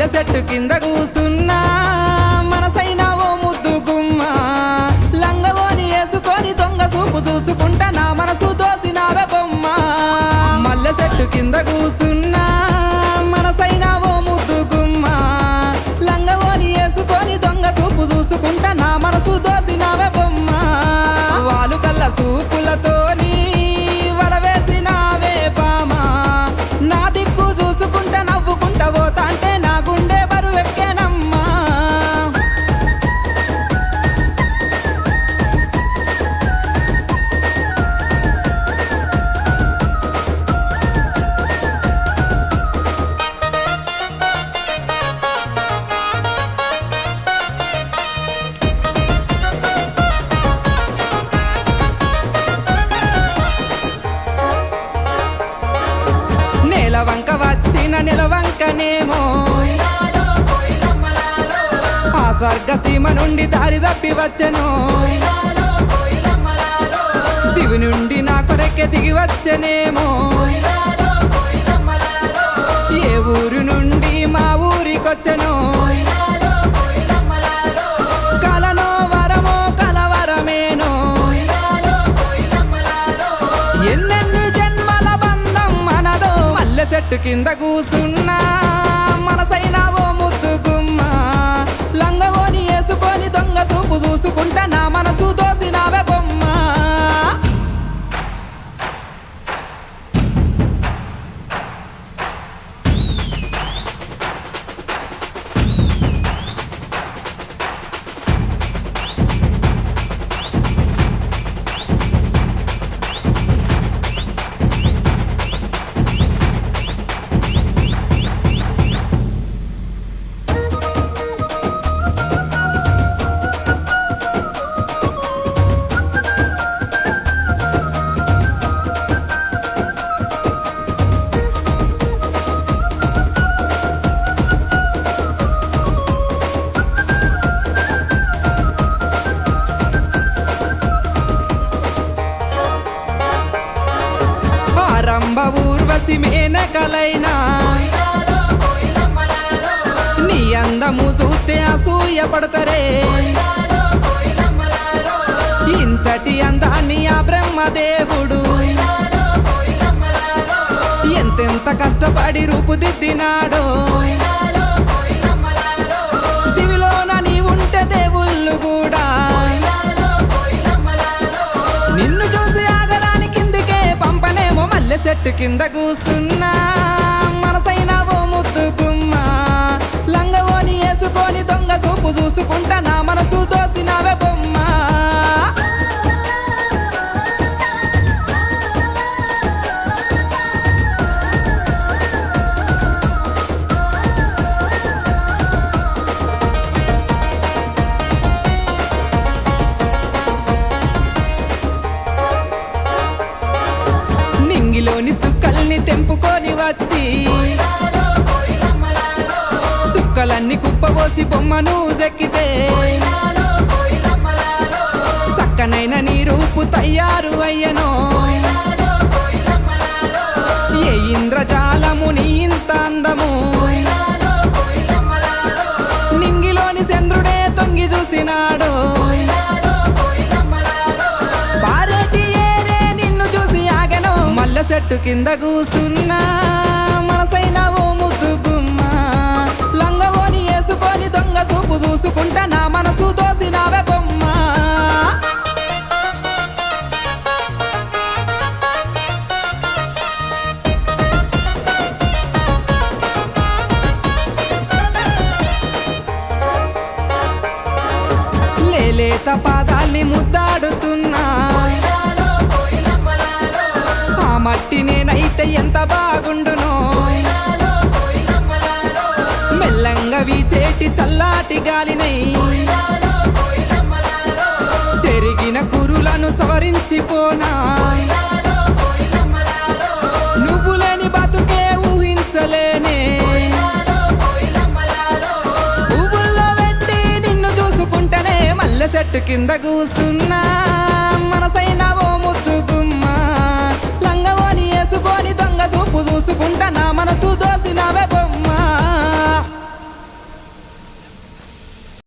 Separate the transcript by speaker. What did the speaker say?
Speaker 1: మల్లె చెట్టు కింద కూసున్నా మనసైన ఓ ముద్దు గుమ్మ లంగవోని వేసుకొని దొంగ చూపు చూసుకుంటా నా మనసు దోసినావే బొమ్మ మల్లె చెట్టు కింద కూసున్నా మనసైన ఓ ముద్దు గుమ్మ లంగవోని వేసుకొని దొంగ చూపు చూసుకుంటా నా మనసు దోసినావే బొమ్మ వాలు కళ్ళ చూపులతోని వలవేసినావే బామ నా దిక్కు చూసుకుంటా నవ్వుకుంటా పోతా అంటే నా గుండె బరువెక్కేనమ్మా నేలవంక వచ్చిన నిలవంకనేమో ఆ స్వర్గ సీమ నుండి దారి తప్పి వచ్చెను దివి నుండి నా కొరకే దిగి వచ్చెనేమో ఏ ఊరు నుండి మా ఊరికొచ్చెను కలనో వరమో కలవరమేనో ఎన్నెన్ని జన్మల బంధం మనదో మల్లె చెట్టు కింద కూసున్నా మనసైన ఓ ముద్దు గుమ్మ లంగవోని వేసుకొని దొంగ చూపు చూసుకుంటా నా మనసు దోసినావే బొమ్మ రంభ ఊర్వశి మేనకలైనా నీ అందము చూస్తే అసూయ పడతరే ఇంతటి అందాన్ని ఆ బ్రహ్మదేవుడు ఎంతెంత కష్టపడి రూపుదిద్దినాడో దివిలోన నీ ఉంటే దేవుళ్ళు కూడా నిన్ను చూసి ఆగరాని కిందికే పంపనేమో మల్లె చెట్టు కింద కూసున్నా మనసైన ఓ ముద్దు గుమ్మ లంగవోని వేసుకొని దొంగ చూపు చూసుకుంటా నా మనసు దోసినావే బొమ్మ నింగిలోని సుక్కల్ని తెంపుకొని వచ్చి సుక్కలన్నీ కుప్పబోసి బొమ్మను చెక్కితే చక్కనైన నీ రూపు తయారు అయ్యనో ఏ ఇంద్రజాలము నీ ఇంత అందము నింగిలోని చంద్రుడే తొంగి చూసినాడు పారేటి ఏరే నిన్ను చూసి ఆగను మల్లె చెట్టు కింద కూసున్నా మనసైన ఓ ముద్దు గుమ్మ లంగవోని వేసుకొని దొంగ చూపు చూసుకుంటా నా మనసు దోసినావే బొమ్మ లేత పాదాల్ని ముద్దాడుతున్నా ఆ మట్టి నేనైతే ఎంత బాగుండునో మెల్లంగా వీచేటి చల్లాటి గాలినై చెరిగిన కురులను సవరించిపోనా నువ్వు లేని బతుకే ఊహించలేనే పువ్వుల్లో పెట్టి నిన్ను చూసుకుంటేనే మల్లె చెట్టు కింద కూసున్నా